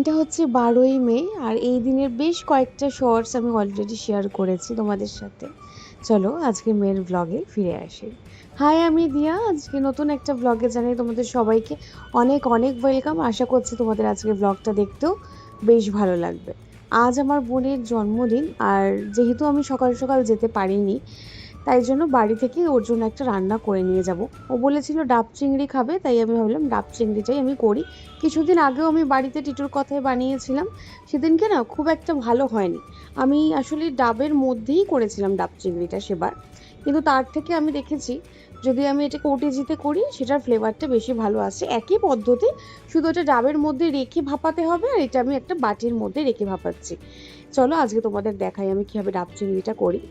দিনটা হচ্ছে 12ই মে, আর এই দিনের বেশ কয়েকটা শর্টস আমি অলরেডি শেয়ার করেছি তোমাদের সাথে। চলো আজকে মেন ব্লগে ফিরে আসি। হাই, আমি দিয়া। আজকে নতুন একটা ব্লগে জানাই তোমাদের সবাইকে অনেক অনেক ওয়েলকাম। আশা করছি তোমাদের আজকে ব্লগটা দেখতেও বেশ ভালো লাগবে। আজ আমার বোনের জন্মদিন, আর যেহেতু আমি সকাল সকাল যেতে পারিনি, তাই জন্য বাড়ি থেকে ওর জন্য একটা রান্না করে নিয়ে যাব। ও বলেছিল ডাব চিংড়ি খাবে, তাই আমি ভাবলাম ডাব চিংড়িটাই আমি করি। কিছুদিন আগেও আমি বাড়িতে টিটুর কথায় বানিয়েছিলাম, সেদিনকে না খুব একটা ভালো হয়নি। আমি আসলে ডাবের মধ্যেই করেছিলাম ডাব চিংড়িটা সেবার, কিন্তু তার থেকে আমি দেখেছি যদি আমি এটাকে ওটিজিতে করি সেটার ফ্লেভারটা বেশি ভালো আসে। একই পদ্ধতি, শুধু ওটা ডাবের মধ্যে রেখে ভাপাতে হবে, আর এটা আমি একটা বাটির মধ্যে রেখে ভাপাচ্ছি। চলো আজকে তোমাদের দেখাই আমি কীভাবে ডাব চিংড়িটা করি।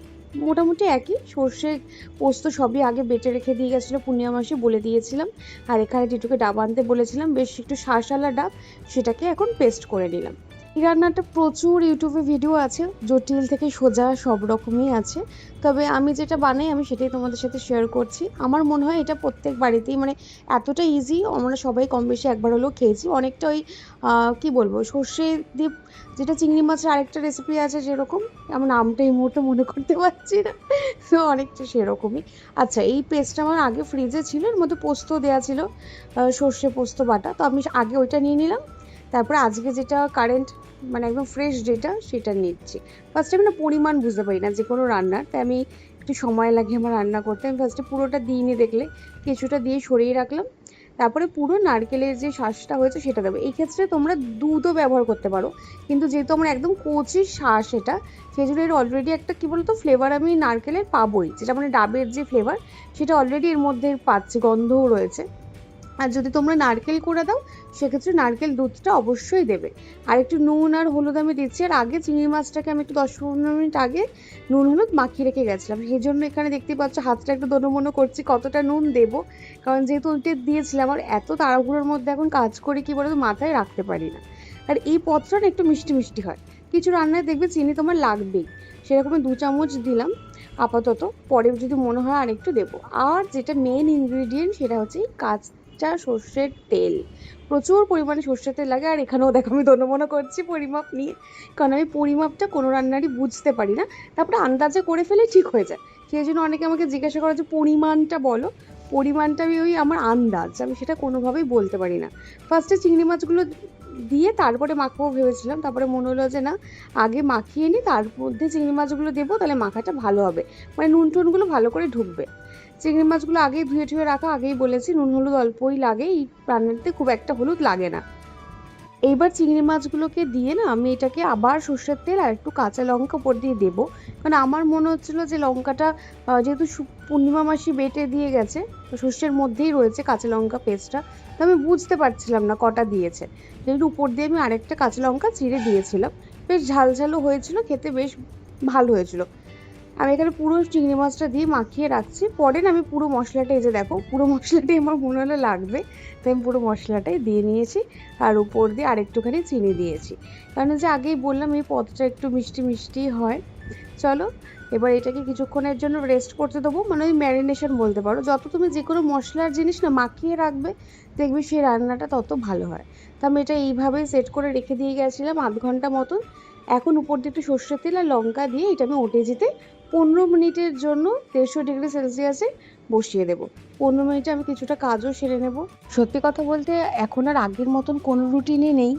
মোটামুটি একই, সর্ষে পোস্ত সবই আগে বেটে রেখে দিয়ে গেছিলো, পূর্ণিমা মাসে বলে দিয়েছিলাম। আর এখানে টিটুকে ডাব আনতে বলেছিলাম, বেশ একটু শাঁসালা ডাব, সেটাকে এখন পেস্ট করে নিলাম। এই রান্নাটা প্রচুর ইউটিউবে ভিডিও আছে, জটিল থেকে সোজা সব রকমই আছে। তবে আমি যেটা বানাই আমি সেটাই তোমাদের সাথে শেয়ার করছি। আমার মনে হয় এটা প্রত্যেক বাড়িতেই মানে এতটা ইজি, আমরা সবাই কম বেশি একবার হলেও খেয়েছি। অনেকটা ওই কী বলবো, সর্ষে দিয়ে যেটা চিংড়ি মাছের আরেকটা রেসিপি আছে যেরকম, আমার নামটা এই মুহূর্তে মনে করতে পারছি না, তো অনেকটা সেরকমই। আচ্ছা, এই পেস্টটা আমার আগে ফ্রিজে ছিল, এর মধ্যে পোস্ত দেওয়া ছিল, সর্ষে পোস্ত বাটা, তো আমি আগে ওইটা নিয়ে নিলাম। তারপরে আজকে যেটা কারেন্ট মানে একদম ফ্রেশ যেটা, সেটা নিচ্ছি। ফার্স্টে আমি না পরিমাণ বুঝতে পারি না যে কোনো রান্নার, তাই আমি একটু সময় লাগে আমার রান্না করতে। আমি ফার্স্টে পুরোটা দিইনি, দেখলে কিছুটা দিয়ে সরিয়ে রাখলাম। তারপরে পুরো নারকেলের যে শাঁসটা হয়েছে সেটা দেবো। এই ক্ষেত্রে তোমরা দুধও ব্যবহার করতে পারো, কিন্তু যেহেতু আমার একদম কচি শাঁস এটা, সেই জন্য এর অলরেডি একটা কী বলতো ফ্লেভার আমি নারকেলের পাবোই, যেটা মানে ডাবের যে ফ্লেভার সেটা অলরেডি এর মধ্যে পাচ্ছি, গন্ধও রয়েছে। আর যদি তোমরা নারকেল করে দাও সেক্ষেত্রে নারকেল দুধটা অবশ্যই দেবে। আর একটু নুন আর হলুদ আমি দিচ্ছি, আর আগে চিংড়ি মাছটাকে আমি একটু 10-15 মিনিট আগে নুন হলুদ মাখিয়ে রেখে গেছিলাম, সেই জন্য এখানে দেখতেই পাচ্ছ হাতটা একটু দোনো করছি কতটা নুন দেবো। কারণ যেহেতু ওইটা দিয়েছিলাম, আর এত তাড়াহুড়োর মধ্যে এখন কাজ করি কি বলতো মাথায় রাখতে পারি না। আর এই পদটা না একটু মিষ্টি মিষ্টি হয়, কিছু রান্নায় দেখবে চিনি তোমার লাগবেই, সেরকমই 2 চামচ দিলাম আপাতত, পরে যদি মনে হয় আর একটু দেবো। আর যেটা মেন ইনগ্রিডিয়েন্ট সেটা হচ্ছে কাঁচা সর্ষের তেল। প্রচুর পরিমাণে সর্ষের তেল লাগে, আর এখানেও দেখো আমি দোনো করছি পরিমাপ নিয়ে, কারণ আমি পরিমাপটা কোনো রান্নারই বুঝতে পারি না, তারপরে আন্দাজে করে ফেলে ঠিক হয়ে যায়। সেই জন্য অনেকে আমাকে জিজ্ঞাসা করে যে পরিমাণটা বলো, পরিমাণটা আমি ওই আমার আন্দাজ, আমি সেটা কোনোভাবেই বলতে পারি না। ফার্স্টে চিংড়ি মাছগুলো দিয়ে তারপরে মাখাবো ভেবেছিলাম, তারপরে মনে হলো যে না, আগে মাখিয়ে নিই তার মধ্যে চিংড়ি মাছগুলো দেবো, তাহলে মাখাটা ভালো হবে, মানে নুন টুনগুলো ভালো করে ঢুকবে। চিংড়ি মাছগুলো আগেই ধুয়ে ঠুয়ে রাখা, আগেই বলেছি নুন হলুদ অল্পই লাগে, এই রান্নাতে খুব একটা হলুদ লাগে না। এইবার চিংড়ি মাছগুলোকে দিয়ে না আমি এটাকে আবার সর্ষের তেল আর একটু কাঁচা লঙ্কা উপর দিয়ে দেবো, কারণ আমার মনে হচ্ছিলো যে লঙ্কাটা যেহেতু পূর্ণিমা মাসি বেটে দিয়ে গেছে, তো সর্ষের মধ্যেই রয়েছে কাঁচা লঙ্কা পেস্টটা, তো আমি বুঝতে পারছিলাম না কটা দিয়েছে, যেহেতু উপর দিয়ে আমি আরেকটা কাঁচা লঙ্কা চিড়ে দিয়েছিলাম। বেশ ঝালঝালও হয়েছিল, খেতে বেশ ভালো হয়েছিল। আমি এখানে পুরো চিংড়ি মাছটা দিয়ে মাখিয়ে রাখছি, পরে না আমি পুরো মশলাটা, এই যে দেখো পুরো মশলাটাই আমার মনে হলো লাগবে, তাই আমি পুরো মশলাটাই দিয়ে নিয়েছি, আর উপর দিয়ে আরেকটুখানি চিনি দিয়েছি, কারণ যে আগেই বললাম এই পদটা একটু মিষ্টি মিষ্টি হয়। চলো এবার এটাকে কিছুক্ষণের জন্য রেস্ট করতে দেবো, মানে ওই ম্যারিনেশন বলতে পারো। যত তুমি যে কোনো মশলার জিনিস না মাখিয়ে রাখবে, দেখবে সেই রান্নাটা তত ভালো হয়। তো আমি এটা এইভাবেই সেট করে রেখে দিয়ে গেছিলাম আধ ঘন্টা মতন। এখন উপর দিয়ে একটু সর্ষের তেল আর লঙ্কা দিয়ে এটা আমি ওটিজিতে 15 মিনিটের জন্য 150 ডিগ্রি সেলসিয়াসে বসিয়ে দেবো। 15 মিনিটে আমি কিছুটা কাজও সেরে নেব। সত্যি কথা বলতে এখন আর আগের মতন কোনো রুটিনই নেই,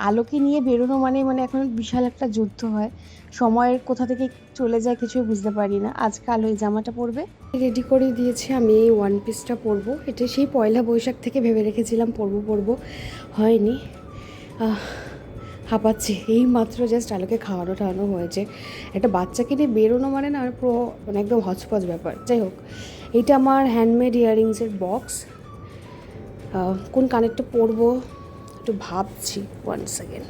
আলোকে নিয়ে বেরোনো মানে এখন বিশাল একটা যুদ্ধ হয়, সময়ের কোথা থেকে চলে যায় কিছুই বুঝতে পারি না। আজকে আলো এই জামাটা পরবে, রেডি করে দিয়েছি, আমি এই ওয়ান পিসটা পরবো, এটা সেই পয়লা বৈশাখ থেকে ভেবে রেখেছিলাম পরবো, হয়নি। হাঁপাচ্ছি, এই মাত্র জাস্ট আলোকে খাওয়ানো টাওয়ানো হয়েছে। একটা বাচ্চাকে নিয়ে বেরোনো মানে না পুরো মানে একদম হচপচ ব্যাপার। যাই হোক, এইটা আমার হ্যান্ডমেড ইয়াররিংসের বক্স। কোন কানেরটা পরবো একটু ভাবছি, 1 সেকেন্ড।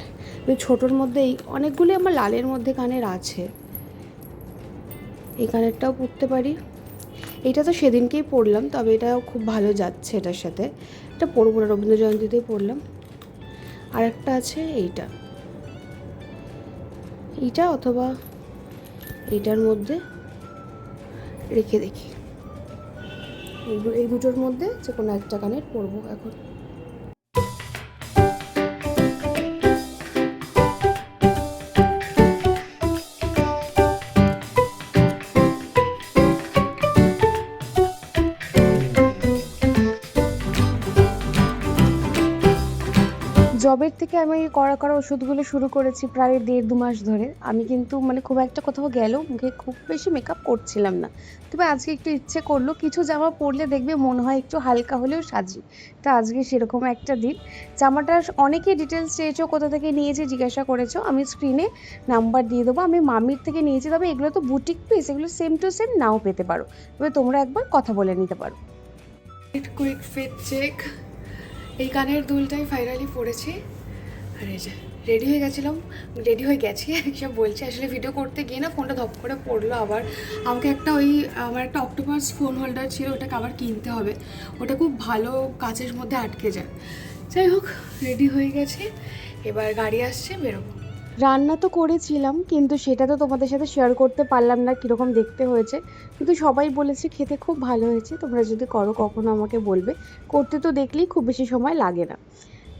ছোটোর মধ্যেই অনেকগুলি আমার লালের মধ্যে কানের আছে, এই কানেরটাও পরতে পারি। এইটা তো সেদিনকেই পরলাম, তবে এটাও খুব ভালো যাচ্ছে এটার সাথে, এটা পরবো না, রবীন্দ্র জয়ন্তীতেই পরলাম। আর একটা আছে এইটা অথবা এইটার মধ্যে রেখে দেখি, এই দুটোর মধ্যে যে কোনো একটা কানের পরবো এখন। যবের থেকে আমি করা ওষুধগুলো শুরু করেছি প্রায় 1.5-2 মাস ধরে। আমি কিন্তু মানে খুব একটা কোথাও গেলেও মুখে খুব বেশি মেকআপ করছিলাম না। তবে আজকে একটু ইচ্ছে করলো, কিছু জামা পরলে দেখবে মনে হয় একটু হালকা হলেও সাজি। তো আজকে সেরকম একটা দিন। জামাটার অনেকেই ডিটেলস চেয়েছো, কোথা থেকে নিয়েছি জিজ্ঞাসা করেছো। আমি স্ক্রিনে নাম্বার দিয়ে দেবো। আমি মামির থেকে নিয়েছি, তবে এগুলো তো বুটিক পিস, এগুলো সেম টু সেম নাও পেতে পারো। তবে তোমরা একবার কথা বলে নিতে পারো। Quick fit check. এই কানের দুলটাই ফাইনালি পরেছি। আর এই যে রেডি হয়ে গেছিলাম, রেডি হয়ে গেছি সব বলছি, আসলে ভিডিও করতে গিয়ে না ফোনটা ধপ করে পড়লো। আবার আমাকে আমার একটা অক্টোপাস ফোন হোল্ডার ছিল, ওটাকে আবার কিনতে হবে। ওটা খুব ভালো, কাচের মধ্যে আটকে যায়। যাই হোক, রেডি হয়ে গেছি, এবার গাড়ি আসছে, বেরোবো। রান্না তো করেছিলাম, কিন্তু সেটা তো তোমাদের সাথে শেয়ার করতে পারলাম না কীরকম দেখতে হয়েছে। কিন্তু সবাই বলেছে খেতে খুব ভালো হয়েছে। তোমরা যদি করো কখনো আমাকে বলবে। করতে তো দেখলেই খুব বেশি সময় লাগে না।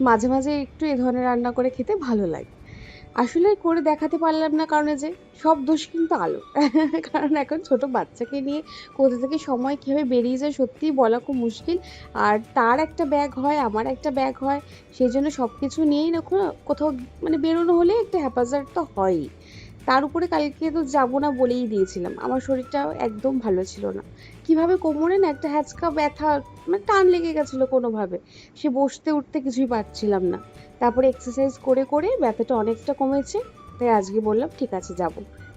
মাঝে মাঝে একটু এ ধরনের রান্না করে খেতে ভালো লাগে। আসলে করে দেখাতে পারলাম না, কারণ যে সব দোষ কিন্তু আলোর কারণ এখন ছোট বাচ্চাকে নিয়ে কোথা থেকে সময় কীভাবে বেরিয়ে যায় সত্যিই বলা খুব মুশকিল। আর তার একটা ব্যাগ হয়, আমার একটা ব্যাগ হয়, সেই জন্য সব কিছু নিয়েই না কোথাও মানে বেরোনো হলে একটা হ্যাপাজার্ড তো হয়ই। তার উপরে কালকে তো যাবো না বলেই দিয়েছিলাম, আমার শরীরটা একদম ভালো ছিল না। কিভাবে কোমরে না একটা হ্যাঁচকা ব্যথা, মানে টান লেগে গেছিলো কোনোভাবে, সে বসতে উঠতে কিছুই পারছিলাম না। তারপরে এক্সারসাইজ করে করে ব্যথাটা অনেকটা কমেছে। তাই আজকে বললাম ঠিক আছে যাব।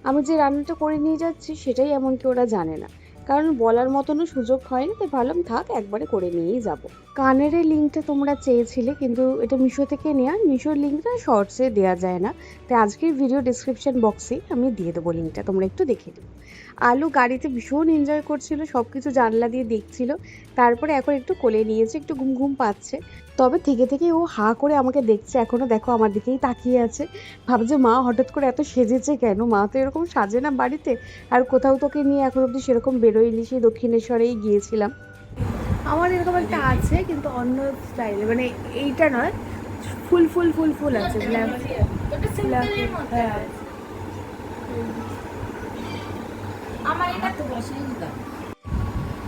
আমি যে রান্নাটা করে নিয়ে যাচ্ছি সেটাই এমনকি ওরা জানে না, কারণ বলার মতনও সুযোগ হয়নি। তাই ভাবলাম থাক, একবারে করে নিয়েই যাব। কানের এই লিঙ্কটা তোমরা চেয়েছিলে, কিন্তু এটা মিশো থেকে নেওয়া। মিশোর লিঙ্কটা শর্টসে দেওয়া যায় না, তাই আজকের ভিডিও ডিসক্রিপশন বক্সে আমি দিয়ে দেবো লিঙ্কটা, তোমরা একটু দেখে নিও। আলু গাড়িতে ভীষণ এনজয় করছিল, সব কিছু জানলা দিয়ে দেখছিল। তারপরে এখন একটু কোলে নিয়েছে, একটু ঘুম ঘুম পাচ্ছে। তবে থেকে থেকে ও হা করে আমাকে দেখছে এখনো, দেখো আমার দিকেই তাকিয়ে আছে। ভাবছে মা হঠাৎ করে এত সেজেছে কেন, মা তো এরকম সাজে না বাড়িতে। আর কোথাও তোকে নিয়ে এখন অব্দি সেরকম বেরোয়নি, সেই দক্ষিণেশ্বরেই গিয়েছিলাম। আমার এরকম একটা আছে, কিন্তু অন্য স্টাইলে, মানে এইটা নয়, ফুল ফুল ফুল ফুল আছে, ব্ল্যাক ব্ল্যাক। হ্যাঁ, আমার এটা তো বসেই দিতাম।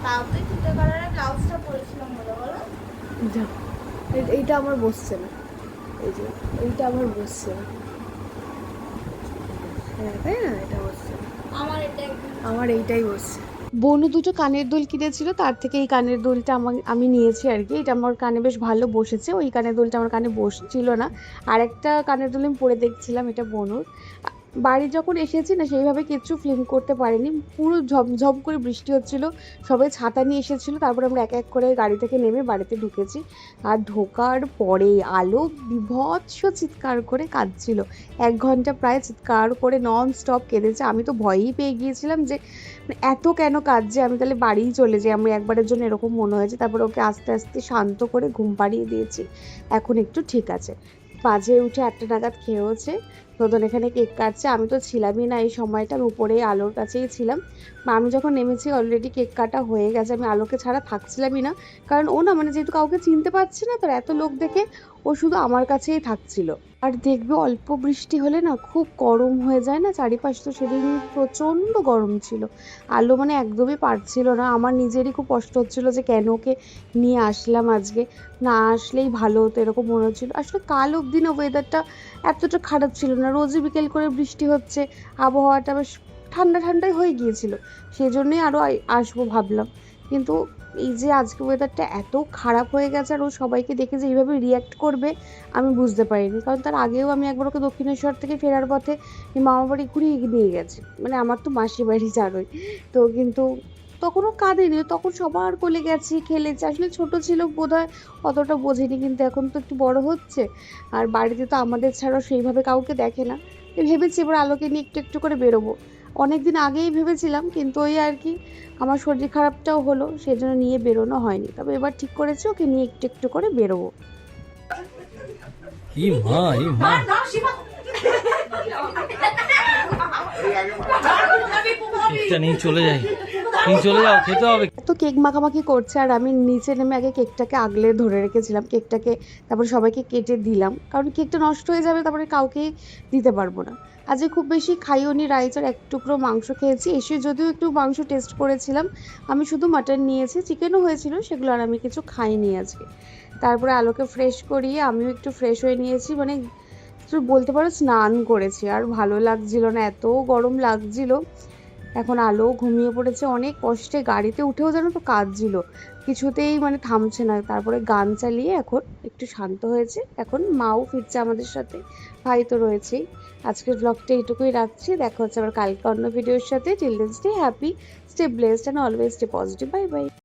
তাও তো দুটো কালারের ব্লাউজটা পরেছিলাম, বলো বলো। যাও, এইটা আমার বসছে না, এই যে এইটা আমার বসছে না। হ্যাঁ তাই না, এটা বসছে না, আমার এইটাই বসছে। বনু দুটো কানের দুল কিনেছিল, তার থেকে এই কানের দুলটা আমি নিয়েছি আর কি। এটা আমার কানে বেশ ভালো বসেছে, ওই কানের দুলটা আমার কানে বসছিল না। আর একটা কানের দুল আমি পরে দেখছিলাম, এটা বনুর। বাড়ি যখন এসেছি না, সেইভাবে কিচ্ছু ফিল্ম করতে পারিনি, পুরো ঝমঝম করে বৃষ্টি হচ্ছিল। সবাই ছাতা নিয়ে এসেছিলো, তারপরে আমরা এক এক করে গাড়ি থেকে নেমে বাড়িতে ঢুকেছি। আর ঢোকার পরে আলো বীভৎস চিৎকার করে কাঁদছিল। 1 ঘন্টা প্রায় চিৎকার করে নন স্টপ কেঁদেছে। আমি তো ভয়ই পেয়ে গিয়েছিলাম যে এত কেন কাঁদছে, আমি তাহলে বাড়িই চলে যাই। আমি একবারের জন্য এরকম মনে হয়েছে। তারপরে ওকে আস্তে আস্তে শান্ত করে ঘুম পাড়িয়ে দিয়েছি, এখন একটু ঠিক আছে। বাজে উঠে 1টা নাগাদ খেয়েওছে। নতুন এখানে কেক কাটছে, আমি তো ছিলামই না এই সময়টা, আমি উপরে আলোর কাছেই ছিলাম। আমি যখন নেমেছি অলরেডি কেক কাটা হয়ে গেছে, আমি আলোকে ছাড়া থাকছিলামই না। কারণ ও না, মানে যেহেতু কাউকে চিনতে পারছে না, তো এত লোক দেখে ও শুধু আমার কাছেই থাকছিল। আর দেখবে অল্প বৃষ্টি হলে না খুব গরম হয়ে যায় না চারিপাশ, তো সেদিন প্রচণ্ড গরম ছিল। আলো মানে একদমই পারছিল না। আমার নিজেরই খুব কষ্ট হচ্ছিল যে কেন ওকে নিয়ে আসলাম আজকে, না আসলেই ভালো হতো এরকম মনে হচ্ছিল। আসলে কাল অবধি না ওয়েদারটা এতটা খারাপ ছিল না, রোজই বিকেল করে বৃষ্টি হচ্ছে, আবহাওয়াটা বেশ ঠান্ডা ঠান্ডাই হয়ে গিয়েছিল। সেই জন্যই আরও আসবো ভাবলাম। কিন্তু এই যে আজকে ওয়েদারটা এত খারাপ হয়ে গেছে, আর ও সবাইকে দেখে যে এইভাবে রিয়্যাক্ট করবে আমি বুঝতে পারিনি। কারণ তার আগেও আমি একবার ওকে দক্ষিণেশ্বর থেকে ফেরার পথে মামা বাড়ি ঘুরিয়ে নিয়ে গেছি, মানে আমার তো মাসি বাড়ি জানোই তো। কিন্তু তখনও কাঁদেনি, তখন সবার কোলে গেছি, খেলেছি। আসলে ছোট ছিল বোধহয়, অতটা বোঝেনি। কিন্তু এখন তো একটু বড় হচ্ছে, আর বাড়িতে তো আমাদের ছাড়াও সেইভাবে কাউকে দেখে না। ভেবেছি এবার আলোকে নিয়ে একটু একটু করে বেরোবো। অনেক দিন আগেই ভেবেছিলাম, কিন্তু ওই আর কি আমার শরীর খারাপটাও হলো, সেজন্য নিয়ে বেরোনো হয়নি। তবে এবার ঠিক করেছি ওকে নিয়ে একটু একটু করে বেরোবো। তো কেক মাখামাখি করছে, আর আমি নিচে নেমে আগে কেকটাকে আগলে ধরে রেখেছিলাম কেকটাকে, তারপরে সবাইকে কেটে দিলাম, কারণ কেকটা নষ্ট হয়ে যাবে, তারপরে কাউকেই দিতে পারবো না। আজকে খুব বেশি খাইও নি, রাইচার 1 টুকরো মাংস খেয়েছি। এসে যদিও একটু মাংস টেস্ট করেছিলাম, আমি শুধু মাটন নিয়েছি, চিকেনও হয়েছিল, সেগুলো আর আমি কিছু খাইনি আজকে। তারপরে আলোকে ফ্রেশ করিয়ে আমিও একটু ফ্রেশ হয়ে নিয়েছি, মানে তুই বলতে পারো স্নান করেছি। আর ভালো লাগছিল না, এত গরম লাগছিল। এখন আলো ঘুমিয়ে পড়েছে, অনেক কষ্টে গাড়িতে উঠেও যেন তো কাঁদছিল, কিছুতেই মানে থামছে না। তারপরে গান চালিয়ে এখন একটু শান্ত হয়েছে। এখন মাও ফিরছে আমাদের সাথে, ভাই তো রয়েছেই। আজকের ব্লগটা এইটুকুই রাখছি, দেখা হচ্ছে আবার কালকে অন্য ভিডিওর সাথে। Till then stay happy, stay blessed and always stay positive. Bye by.